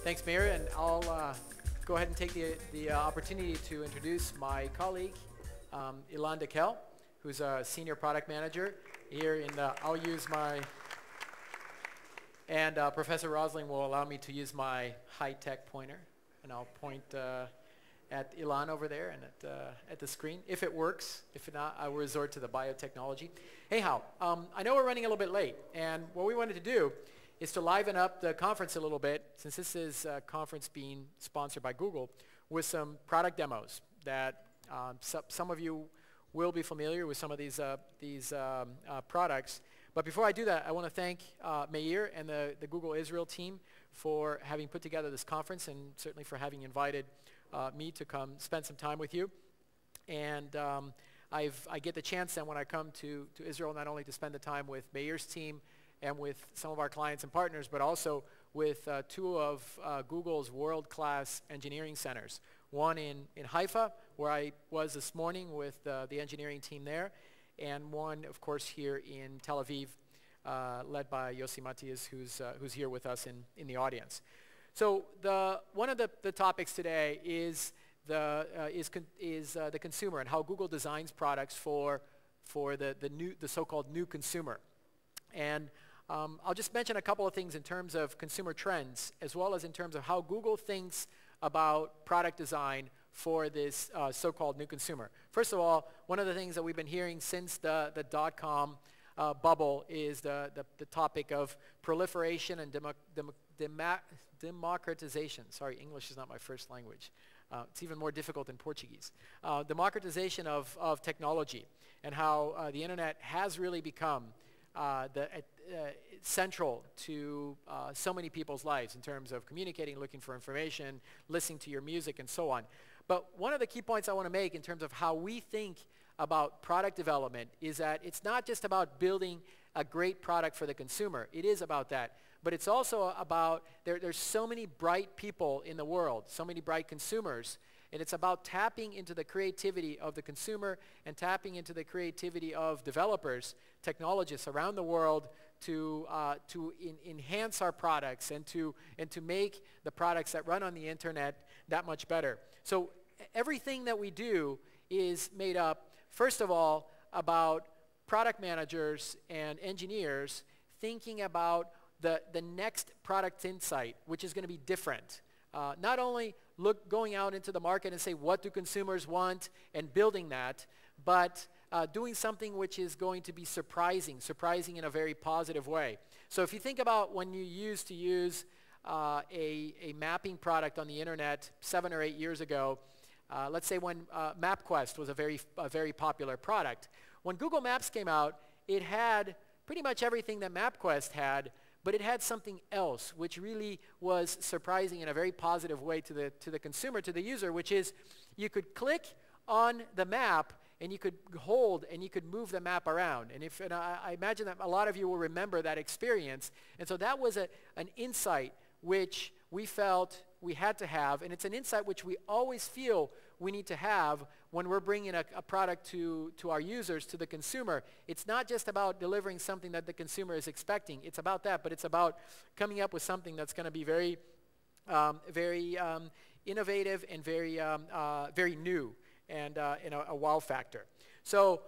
Thanks, Mayor, and I'll go ahead and take the opportunity to introduce my colleague, Ilan Dekel, who's a senior product manager here in the, I'll use my, and Professor Rosling will allow me to use my high-tech pointer, and I'll point at Ilan over there and at the screen. If it works, if not, I will resort to the biotechnology. Anyhow, I know we're running a little bit late, and what we wanted to do is to liven up the conference a little bit, since this is a conference being sponsored by Google, with some product demos that some of you will be familiar with some of these products. But before I do that, I want to thank Meir and the Google Israel team for having put together this conference, and certainly for having invited me to come spend some time with you. And I get the chance then when I come to Israel not only to spend the time with Meir's team and with some of our clients and partners, but also with two of Google's world-class engineering centers. One in Haifa, where I was this morning with the engineering team there, and one, of course, here in Tel Aviv, led by Yossi Matias, who's here with us in the audience. So one of the topics today is the consumer and how Google designs products for the so-called new consumer. And I'll just mention a couple of things in terms of consumer trends, as well as in terms of how Google thinks about product design for this so-called new consumer. First of all, one of the things that we've been hearing since the dot-com bubble is the topic of proliferation and democratization. Sorry, English is not my first language. It's even more difficult than Portuguese. Democratization of technology, and how the internet has really become central to so many people's lives in terms of communicating, looking for information, listening to your music, and so on. But one of the key points I want to make in terms of how we think about product development is that it's not just about building a great product for the consumer. It is about that. But it's also about, there's so many bright people in the world, so many bright consumers, and it's about tapping into the creativity of the consumer and tapping into the creativity of developers, technologists around the world to enhance our products and to make the products that run on the internet that much better. So everything that we do is made up, first of all, about product managers and engineers thinking about the next product insight, which is going to be different. Not only going out into the market and say, what do consumers want, and building that, but doing something which is going to be surprising in a very positive way. So if you think about when you used to use a mapping product on the internet 7 or 8 years ago, let's say when MapQuest was a very popular product. When Google Maps came out, it had pretty much everything that MapQuest had, but it had something else which really was surprising in a very positive way to the consumer, to the user, which is you could click on the map and you could hold and you could move the map around. And I imagine that a lot of you will remember that experience. And so that was an insight which we felt we had to have, and it's an insight which we always feel we need to have when we're bringing a product to our users, to the consumer. It's not just about delivering something that the consumer is expecting. It's about that, but it's about coming up with something that's going to be very innovative and very new and a wow factor. So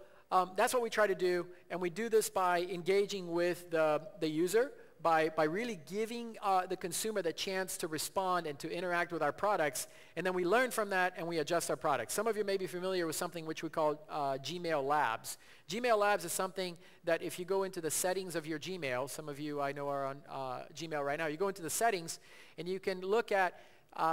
that's what we try to do, and we do this by engaging with the user, by really giving the consumer the chance to respond and to interact with our products, and then we learn from that and we adjust our products. Some of you may be familiar with something which we call Gmail Labs. Gmail Labs is something that if you go into the settings of your Gmail, some of you I know are on Gmail right now, you go into the settings and you can look at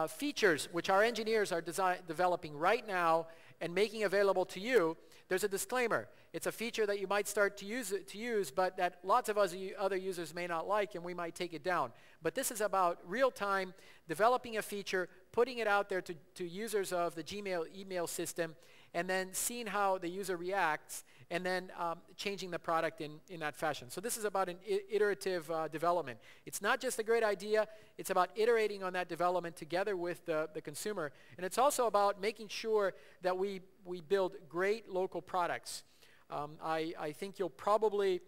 features which our engineers are developing right now and making available to you. There's a disclaimer. It's a feature that you might start to use, but that lots of other users may not like, and we might take it down. But this is about real-time developing a feature, putting it out there to users of the Gmail email system, and then seeing how the user reacts, and then changing the product in that fashion. So this is about an iterative development. It's not just a great idea, it's about iterating on that development together with the consumer. And it's also about making sure that we build great local products. I think you'll probably,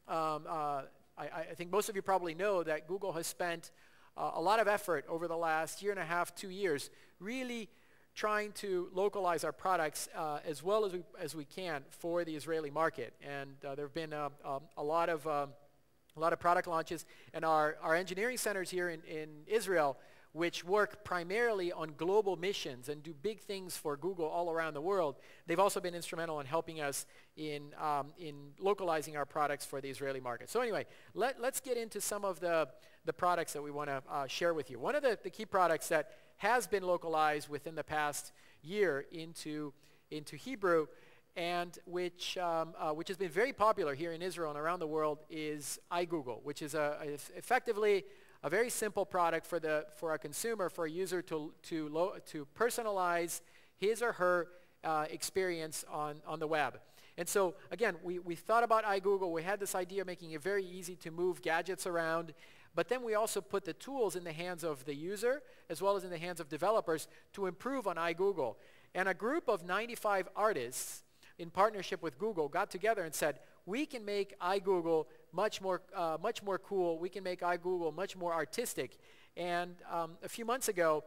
I think most of you probably know that Google has spent a lot of effort over the last year and a half, 2 years, really trying to localize our products as well as we can for the Israeli market. And there have been a lot of product launches, and our engineering centers here in Israel, which work primarily on global missions and do big things for Google all around the world, they've also been instrumental in helping us in localizing our products for the Israeli market. So anyway, let's get into some of the products that we want to share with you. One of the key products that has been localized within the past year into Hebrew, and which has been very popular here in Israel and around the world, is iGoogle, which is effectively a very simple product for a consumer, for a user to personalize his or her experience on the web. And so again, we thought about iGoogle. We had this idea of making it very easy to move gadgets around, but then we also put the tools in the hands of the user as well as in the hands of developers to improve on iGoogle. And a group of 95 artists in partnership with Google got together and said, we can make iGoogle much more cool. We can make iGoogle much more artistic. And a few months ago,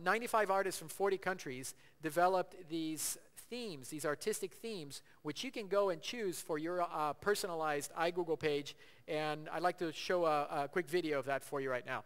95 artists from 40 countries developed these themes, these artistic themes, which you can go and choose for your personalized iGoogle page. And I'd like to show a quick video of that for you right now.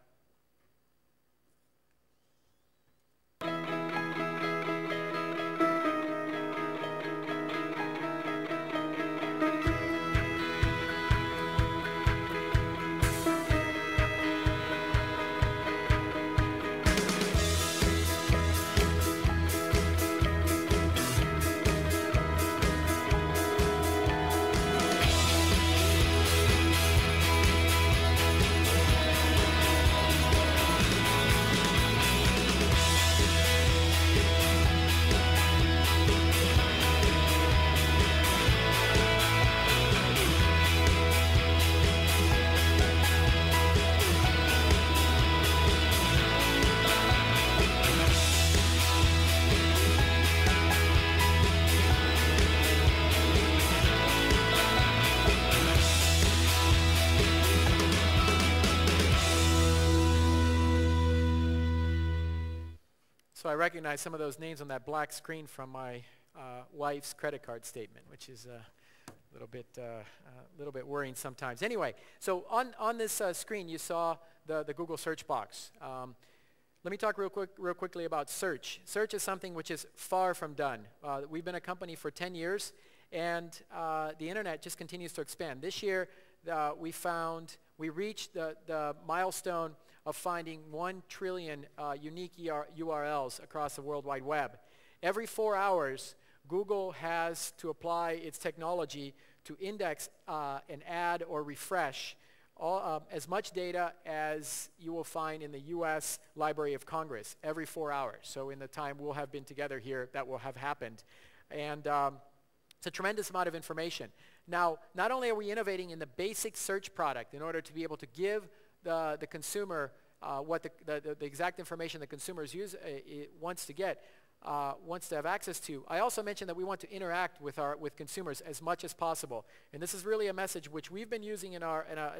So I recognize some of those names on that black screen from my wife's credit card statement, which is a little bit worrying sometimes. Anyway, so on this screen you saw the Google search box. Let me talk real quickly about search. Search is something which is far from done. We've been a company for 10 years, and the internet just continues to expand. This year we reached the milestone of finding 1 trillion unique URLs across the World Wide Web. Every 4 hours, Google has to apply its technology to index and add or refresh as much data as you will find in the US Library of Congress every 4 hours. So in the time we'll have been together here, that will have happened. And it's a tremendous amount of information. Now, not only are we innovating in the basic search product in order to be able to give the consumer what the exact information the consumer wants to have access to. I also mentioned that we want to interact with consumers as much as possible, and this is really a message which we've been using an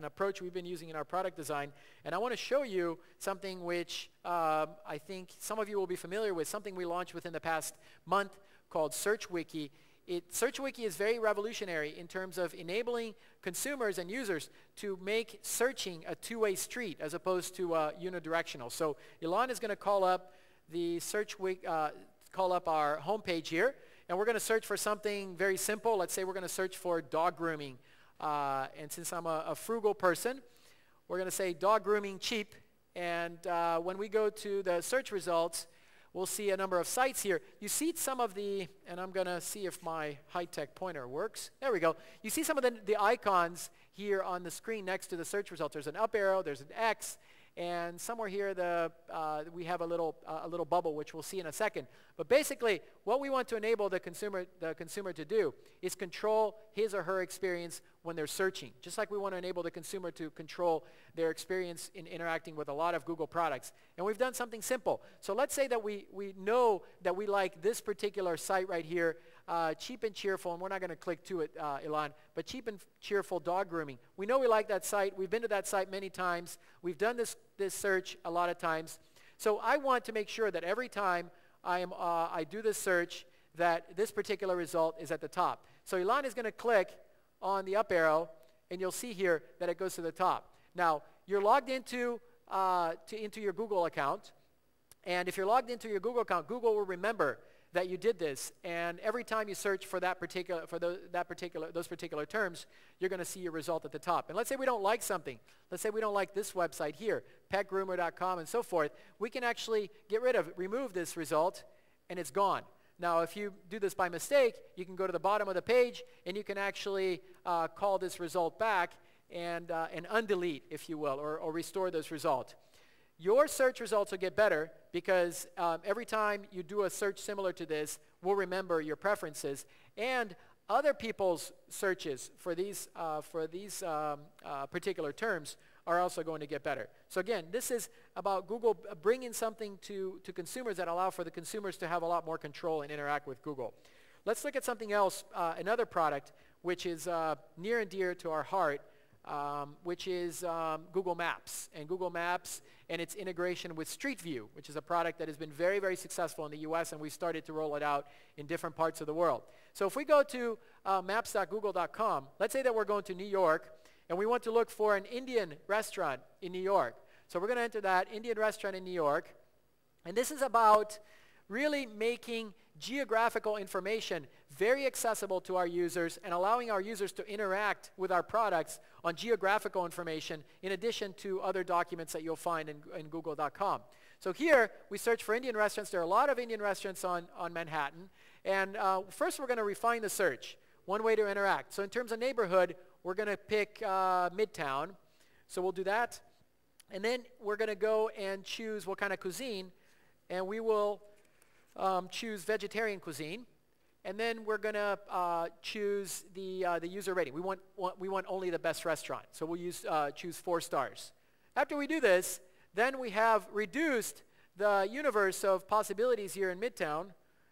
approach we've been using in our product design. And I want to show you something which I think some of you will be familiar with, something we launched within the past month called Search Wiki. Search Wiki is very revolutionary in terms of enabling consumers and users to make searching a two-way street as opposed to unidirectional. So Ilan is going to call up the Search Wiki, call up our homepage here, and we're going to search for something very simple. Let's say we're going to search for dog grooming. And since I'm a frugal person, we're going to say dog grooming cheap. And when we go to the search results, we'll see a number of sites here. You see some of the, and I'm going to see if my high-tech pointer works. There we go. You see some of the icons here on the screen next to the search results. There's an up arrow, there's an X, and somewhere here we have a little bubble, which we'll see in a second. But basically, what we want to enable the consumer to do is control his or her experience when they're searching, just like we want to enable the consumer to control their experience in interacting with a lot of Google products. And we've done something simple. So let's say that we know that we like this particular site right here cheap and cheerful, and we're not going to click to it, Ilan, but cheap and cheerful dog grooming. We know we like that site. We've been to that site many times. We've done this search a lot of times. So I want to make sure that every time I do this search, that this particular result is at the top. So Ilan is going to click on the up arrow, and you'll see here that it goes to the top. Now, you're logged into your Google account, and if you're logged into your Google account, Google will remember that you did this, and every time you search for those particular terms, you're going to see your result at the top. And let's say we don't like something. Let's say we don't like this website here, petgroomer.com and so forth. We can actually remove this result, and it's gone. Now, if you do this by mistake, you can go to the bottom of the page, and you can actually call this result back and undelete, if you will, or restore this result. Your search results will get better because every time you do a search similar to this, we'll remember your preferences, and other people's searches for these particular terms are also going to get better. So again, this is about Google bringing something to consumers that allow for the consumers to have a lot more control and interact with Google. Let's look at something else, another product which is near and dear to our heart, which is Google Maps. And Google Maps and its integration with Street View, which is a product that has been very, very successful in the US, and we've started to roll it out in different parts of the world. So if we go to maps.google.com, let's say that we're going to New York, and we want to look for an Indian restaurant in New York. So we're going to enter that Indian restaurant in New York, and this is about really making geographical information very accessible to our users and allowing our users to interact with our products on geographical information in addition to other documents that you'll find in google.com. So here we search for Indian restaurants. There are a lot of Indian restaurants on Manhattan. And first we're going to refine the search. One way to interact. So in terms of neighborhood, we're going to pick Midtown. So we'll do that. And then we're going to go and choose what kind of cuisine. And we will choose vegetarian cuisine. And then we're going to choose the user rating. We want only the best restaurant. So we'll choose 4 stars. After we do this, then we have reduced the universe of possibilities here in Midtown,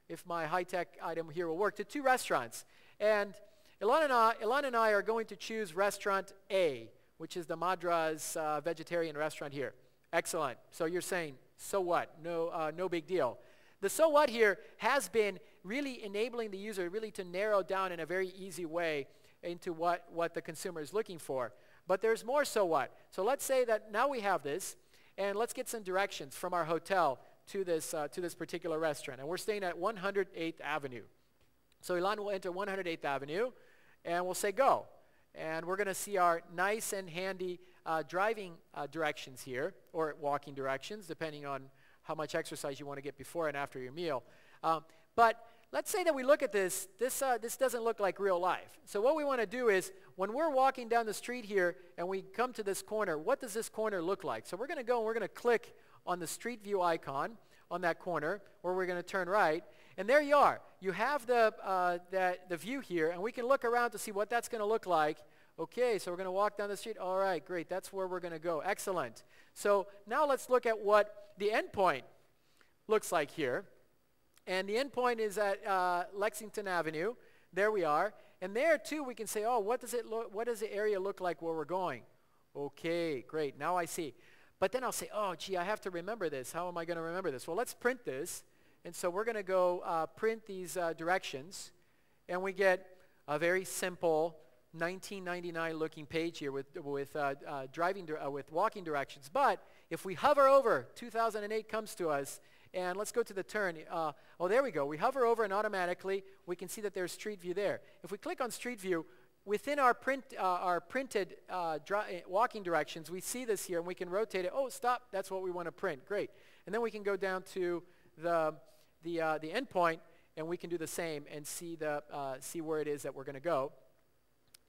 if my high-tech item here will work, to 2 restaurants. And Ilan and I are going to choose restaurant A, which is the Madras vegetarian restaurant here. Excellent. So you're saying, so what? No big deal. The so what here has been really enabling the user really to narrow down in a very easy way into what the consumer is looking for. But there's more so what. So let's say that now we have this, and let's get some directions from our hotel to this particular restaurant. And we're staying at 108th Avenue. So Ilan will enter 108th Avenue, and we'll say go. And we're going to see our nice and handy driving directions here, or walking directions, depending on how much exercise you want to get before and after your meal. But let's say that we look at this. This doesn't look like real life. So what we want to do is, when we're walking down the street here and we come to this corner, what does this corner look like? So we're going to go and we're going to click on the Street View icon on that corner, where we're going to turn right. And there you are. You have the view here, and we can look around to see what that's going to look like. Okay, so we're going to walk down the street. All right, great. That's where we're going to go. Excellent. So now let's look at what the endpoint looks like here. And the endpoint is at Lexington Avenue. There we are. And there, too, we can say, oh, what does the area look like where we're going? Okay, great. Now I see. But then I'll say, oh, gee, I have to remember this. How am I going to remember this? Well, let's print this. And so we're going to go print these directions. And we get a very simple 1999 looking page here with walking directions. But if we hover over, 2008 comes to us, and let's go to the turn. Oh, there we go. We hover over, and automatically we can see that there's Street View there. If we click on Street View, within our printed walking directions, we see this here, and we can rotate it. Oh, stop. That's what we want to print. Great. And then we can go down to the endpoint, and we can do the same and see where it is that we're going to go.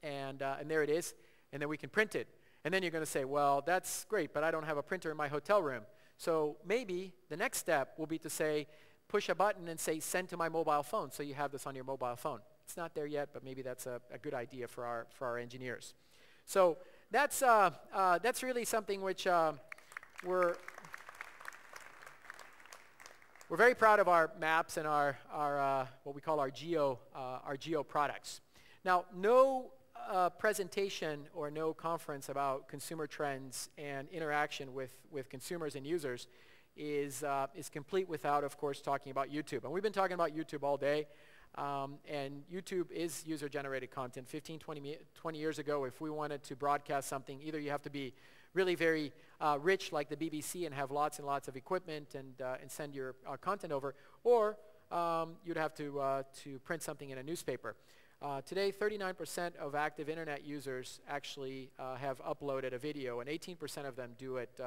And there it is. And then we can print it. And then you're going to say, well, that's great, but I don't have a printer in my hotel room. So maybe the next step will be to say, push a button and say, send to my mobile phone, so you have this on your mobile phone. It's not there yet, but maybe that's a good idea for our engineers. So that's really something which we're we're very proud of our maps and our what we call our geo products. Now, no presentation or no conference about consumer trends and interaction with consumers and users is complete without, of course, talking about YouTube. And we've been talking about YouTube all day. And YouTube is user-generated content. 15, 20 years ago, if we wanted to broadcast something, either you have to be really very rich like the BBC and have lots and lots of equipment and send your content over, or you'd have to print something in a newspaper. Today, 39% of active internet users actually have uploaded a video, and 18% of them do it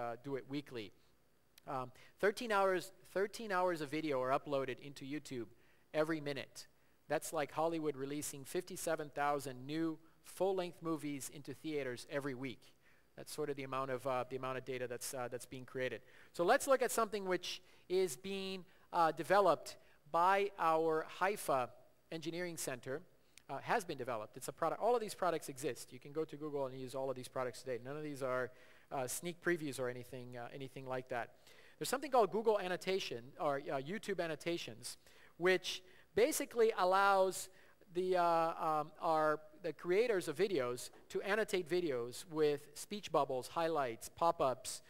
weekly. 13 hours of video are uploaded into YouTube every minute. That's like Hollywood releasing 57,000 new full-length movies into theaters every week. That's sort of the amount of data that's being created. So let's look at something which is being developed by our Haifa Engineering Center. Has been developed. It's a product. All of these products exist. You can go to Google and use all of these products today. None of these are sneak previews or anything like that. There's something called Google Annotation or YouTube Annotations, which basically allows the creators of videos to annotate videos with speech bubbles, highlights, pop-ups,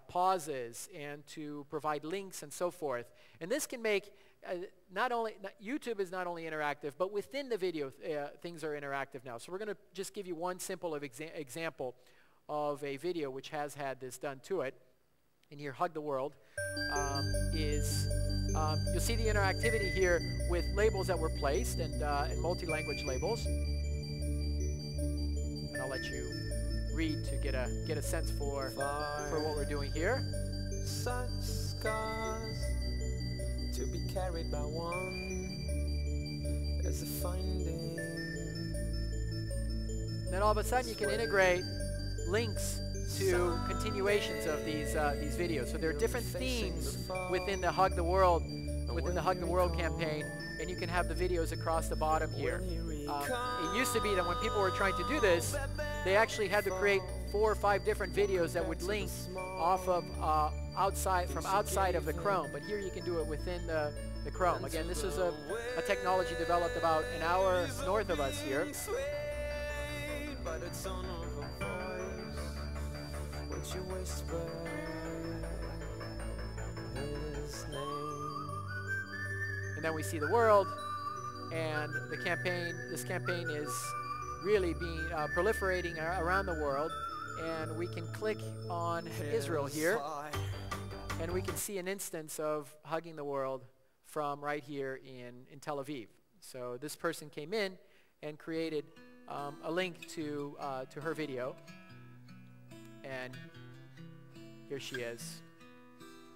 pauses, and to provide links and so forth. And this can make YouTube is not only interactive, but within the video things are interactive now. So we're going to just give you one simple example of a video which has had this done to it. And here, Hug the World you'll see the interactivity here with labels that were placed and multi-language labels. And I'll let you read to get a sense for what we're doing here. Such scars to be carried by one as a finding. Then all of a sudden you can integrate links to continuations of these videos. So there are different themes within the Hug the World campaign, and you can have the videos across the bottom here. It used to be that when people were trying to do this, they actually had to create 4 or 5 different videos that would link off of from outside of the Chrome. But here you can do it within the Chrome. Again, this is a technology developed about an hour north of us here. And then we see the world, and this campaign is really being proliferating around the world. And we can click on Israel here, and we can see an instance of Hugging the World from right here in Tel Aviv. So this person came in and created a link to her video, and here she is,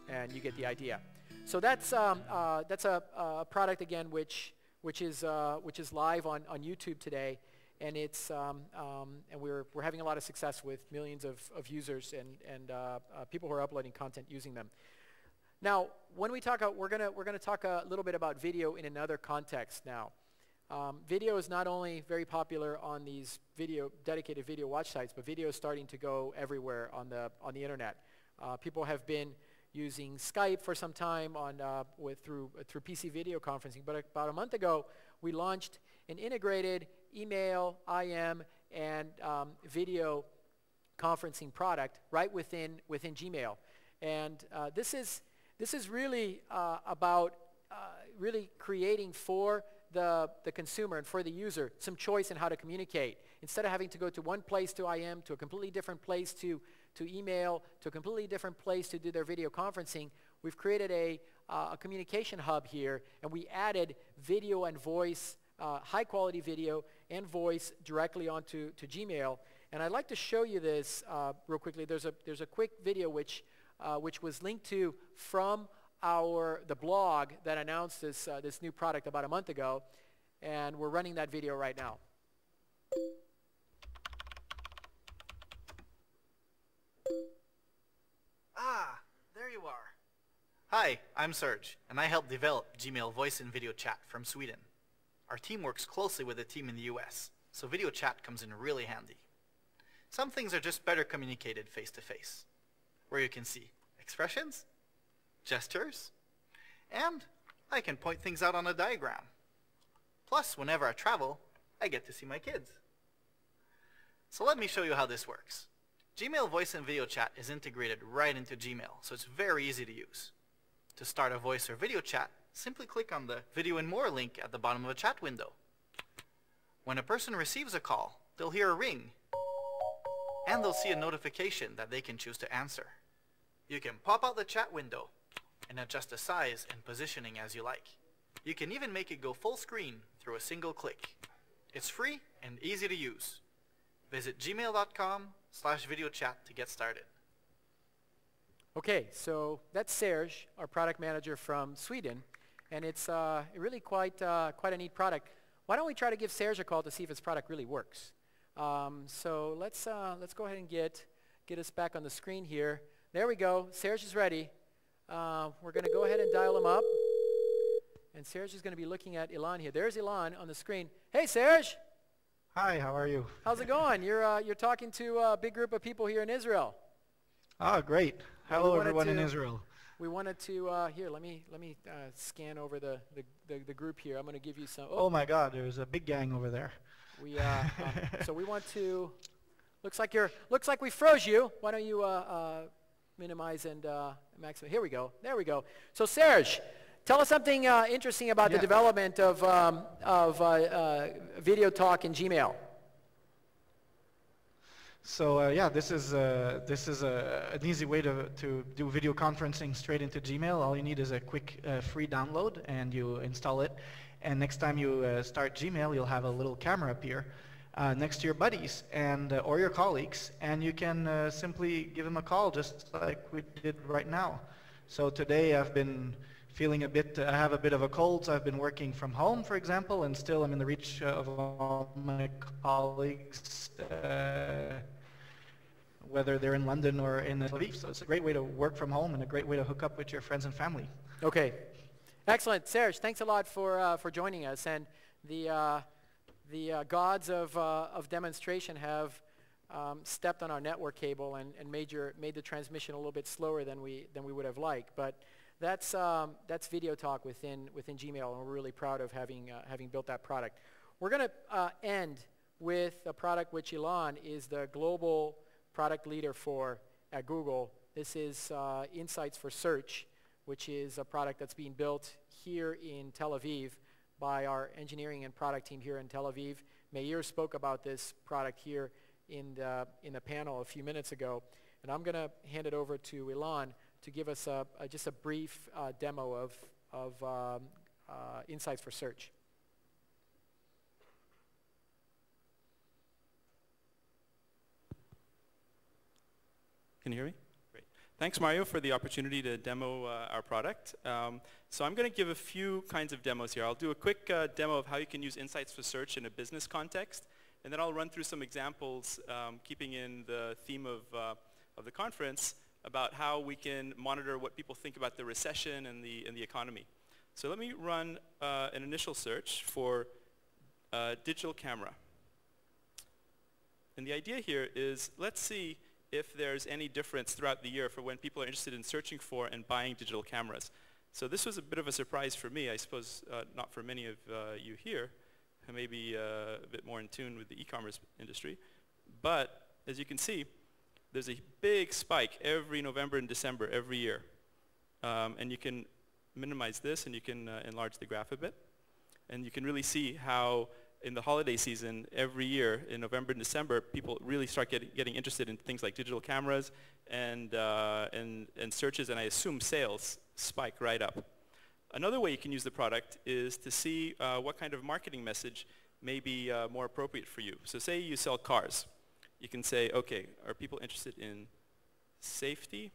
and you get the idea. So that's a product again which is live on YouTube today, and it's and we're having a lot of success with millions of users and people who are uploading content using them. Now, when we talk, we're gonna talk a little bit about video in another context now. Video is not only very popular on these dedicated video watch sites, but video is starting to go everywhere on the internet. People have been using Skype for some time through PC video conferencing, but about a month ago we launched an integrated email, IM, and video conferencing product right within Gmail. And this is really about really creating for the consumer and for the user some choice in how to communicate. Instead of having to go to one place to IM, to a completely different place to email, to a completely different place to do their video conferencing, we've created a communication hub here, and we added video and voice, high quality video and voice directly onto Gmail. And I'd like to show you this real quickly. There's a quick video which was linked to from the blog that announced this new product about a month ago, and we're running that video right now. Ah, there you are. Hi, I'm Serge, and I help develop Gmail voice and video chat from Sweden. Our team works closely with a team in the US, so video chat comes in really handy. Some things are just better communicated face to face, where you can see expressions, gestures, And I can point things out on a diagram. Plus, whenever I travel, I get to see my kids. So let me show you how this works. Gmail Voice and Video Chat is integrated right into Gmail, so it's very easy to use. To start a voice or video chat, simply click on the Video and More link at the bottom of a chat window. When a person receives a call, they'll hear a ring, and they'll see a notification that they can choose to answer. You can pop out the chat window and adjust the size and positioning as you like. You can even make it go full screen through a single click. It's free and easy to use. Visit gmail.com/videochat to get started. Okay, so that's Serge, our product manager from Sweden, and it's really quite a neat product. Why don't we try to give Serge a call to see if his product really works? So let's go ahead and get us back on the screen here. There we go. Serge is ready. We're going to go ahead and dial him up, and Serge is going to be looking at Ilan here. There's Ilan on the screen. Hey, Serge. Hi, how are you? How's it going? You're talking to a big group of people here in Israel. Ah, great. Hello, everyone in Israel. We wanted to here. Let me scan over the group here. I'm going to give you some. Oh my God, there's a big gang over there. We so we want to. Looks like we froze you. Why don't you minimize and maximize? Here we go. There we go. So Serge, tell us something interesting about the development of video talk in Gmail. So yeah, this is an easy way to do video conferencing straight into Gmail. All you need is a quick free download, and you install it. And next time you start Gmail, you'll have a little camera appear next to your buddies and or your colleagues, and you can simply give them a call, just like we did right now. So today I've been feeling I have a bit of a cold, so I've been working from home, for example, and still I'm in the reach of all my colleagues, whether they're in London or in Tel Aviv. So it's a great way to work from home and a great way to hook up with your friends and family. Okay, excellent, Serge. Thanks a lot for joining us. And the gods of demonstration have stepped on our network cable and made the transmission a little bit slower than we would have liked. But that's video talk within Gmail, and we're really proud of having built that product. We're going to end with a product which Ilan is the global product leader for at Google. This is Insights for Search, which is a product that's being built here in Tel Aviv by our engineering and product team here in Tel Aviv. Meir spoke about this product here in the panel a few minutes ago, and I'm going to hand it over to Ilan to give us just a brief demo of Insights for Search. Can you hear me? Great. Thanks, Mario, for the opportunity to demo our product. So I'm going to give a few kinds of demos here. I'll do a quick demo of how you can use Insights for Search in a business context, and then I'll run through some examples, keeping in the theme of the conference, about how we can monitor what people think about the recession and the economy. So let me run an initial search for digital camera. And the idea here is, let's see if there's any difference throughout the year for when people are interested in searching for and buying digital cameras. So this was a bit of a surprise for me, I suppose not for many of you here, who may be a bit more in tune with the e-commerce industry. But as you can see, there's a big spike every November and December every year. And you can minimize this, and you can enlarge the graph a bit. And you can really see how in the holiday season, every year in November and December, people really start getting interested in things like digital cameras and searches, and I assume sales spike right up. Another way you can use the product is to see what kind of marketing message may be more appropriate for you. So say you sell cars. You can say, okay, are people interested in safety?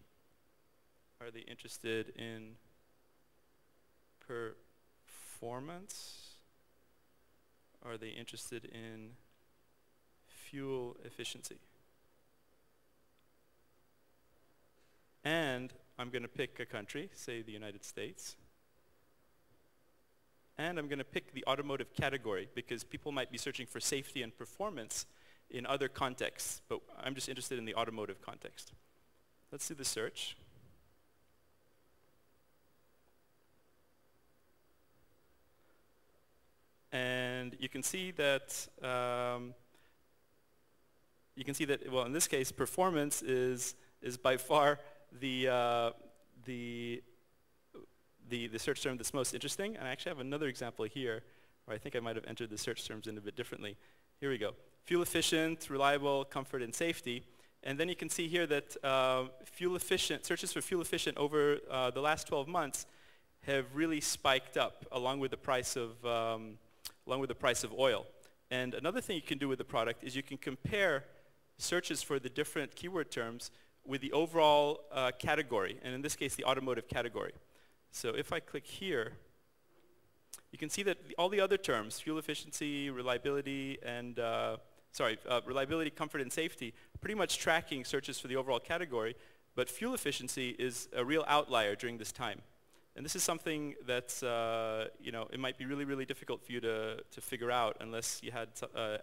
Are they interested in performance? Are they interested in fuel efficiency? And I'm going to pick a country, say the United States. And I'm going to pick the automotive category, because people might be searching for safety and performance in other contexts, but I'm just interested in the automotive context. Let's do the search. And you can see that well, in this case, performance is by far the search term that's most interesting. And I actually have another example here where I think I might have entered the search terms in a bit differently. Here we go. Fuel efficient, reliable, comfort, and safety. And then you can see here that searches for fuel efficient over the last 12 months have really spiked up along with the price of oil. And another thing you can do with the product is you can compare searches for the different keyword terms with the overall category, and in this case the automotive category. So if I click here, you can see that all the other terms, fuel efficiency, reliability, and reliability, comfort, and safety, pretty much tracking searches for the overall category, but fuel efficiency is a real outlier during this time. And this is something that's, it might be really, really difficult for you to figure out unless you had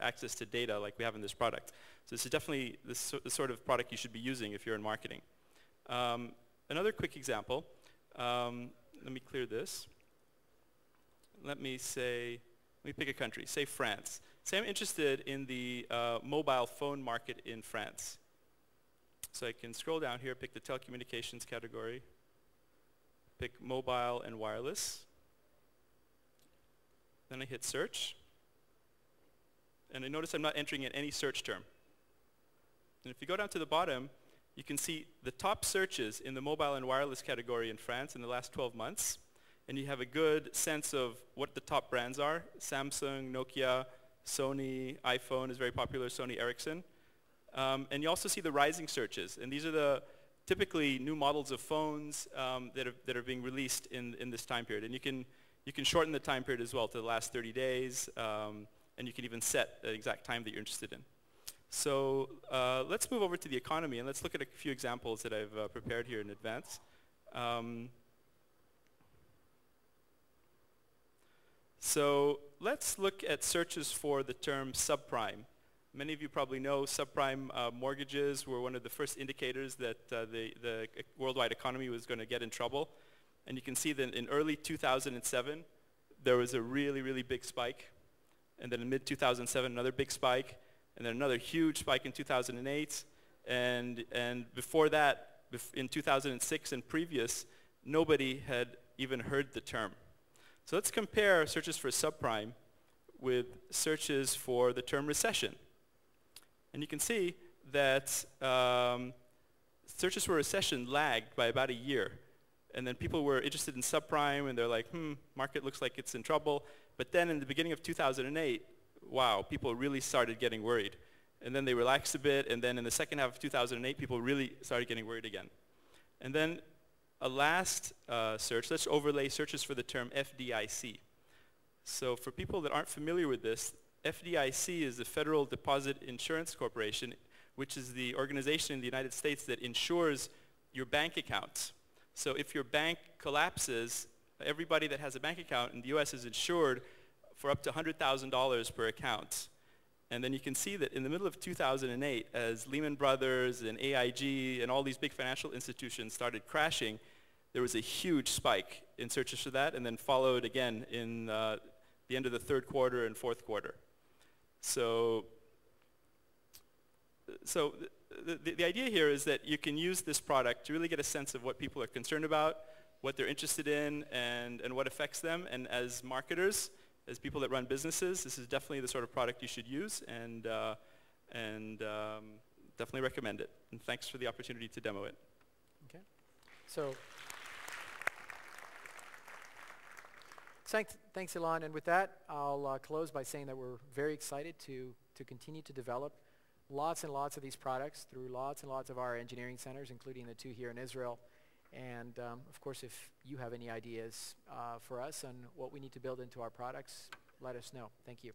access to data like we have in this product. So this is definitely the sort of product you should be using if you're in marketing. Another quick example, let me clear this. Let me pick a country, say France. Say I'm interested in the mobile phone market in France. So I can scroll down here, pick the telecommunications category, pick mobile and wireless. Then I hit search. And I notice I'm not entering in any search term. And if you go down to the bottom, you can see the top searches in the mobile and wireless category in France in the last 12 months. And you have a good sense of what the top brands are. Samsung, Nokia, Sony, iPhone is very popular, Sony Ericsson. And you also see the rising searches. And these are the typically new models of phones that are being released in this time period. And you can shorten the time period as well to the last 30 days. And you can even set the exact time that you're interested in. So let's move over to the economy, and let's look at a few examples that I've prepared here in advance. So let's look at searches for the term subprime. Many of you probably know subprime mortgages were one of the first indicators that the worldwide economy was going to get in trouble. And you can see that in early 2007, there was a really, really big spike. And then in mid-2007, another big spike. And then another huge spike in 2008. And before that, in 2006 and previous, nobody had even heard the term. So let's compare searches for subprime with searches for the term recession. And you can see that searches for recession lagged by about a year. And then people were interested in subprime, and they're like, market looks like it's in trouble. But then in the beginning of 2008, wow, people really started getting worried. And then they relaxed a bit, and then in the second half of 2008, people really started getting worried again. And then a last search, let's overlay searches for the term FDIC. So for people that aren't familiar with this, FDIC is the Federal Deposit Insurance Corporation, which is the organization in the United States that insures your bank accounts. So if your bank collapses, everybody that has a bank account in the US is insured for up to $100,000 per account. And then you can see that in the middle of 2008, as Lehman Brothers and AIG and all these big financial institutions started crashing, there was a huge spike in searches for that, and then followed again in the end of the third quarter and fourth quarter. So the idea here is that you can use this product to really get a sense of what people are concerned about, what they're interested in, and what affects them. And as marketers, as people that run businesses, this is definitely the sort of product you should use, and definitely recommend it. And thanks for the opportunity to demo it. Okay. So thanks, Ilan. And with that, I'll close by saying that we're very excited to continue to develop lots and lots of these products through lots and lots of our engineering centers, including the 2 here in Israel. And of course, if you have any ideas for us on what we need to build into our products, let us know. Thank you.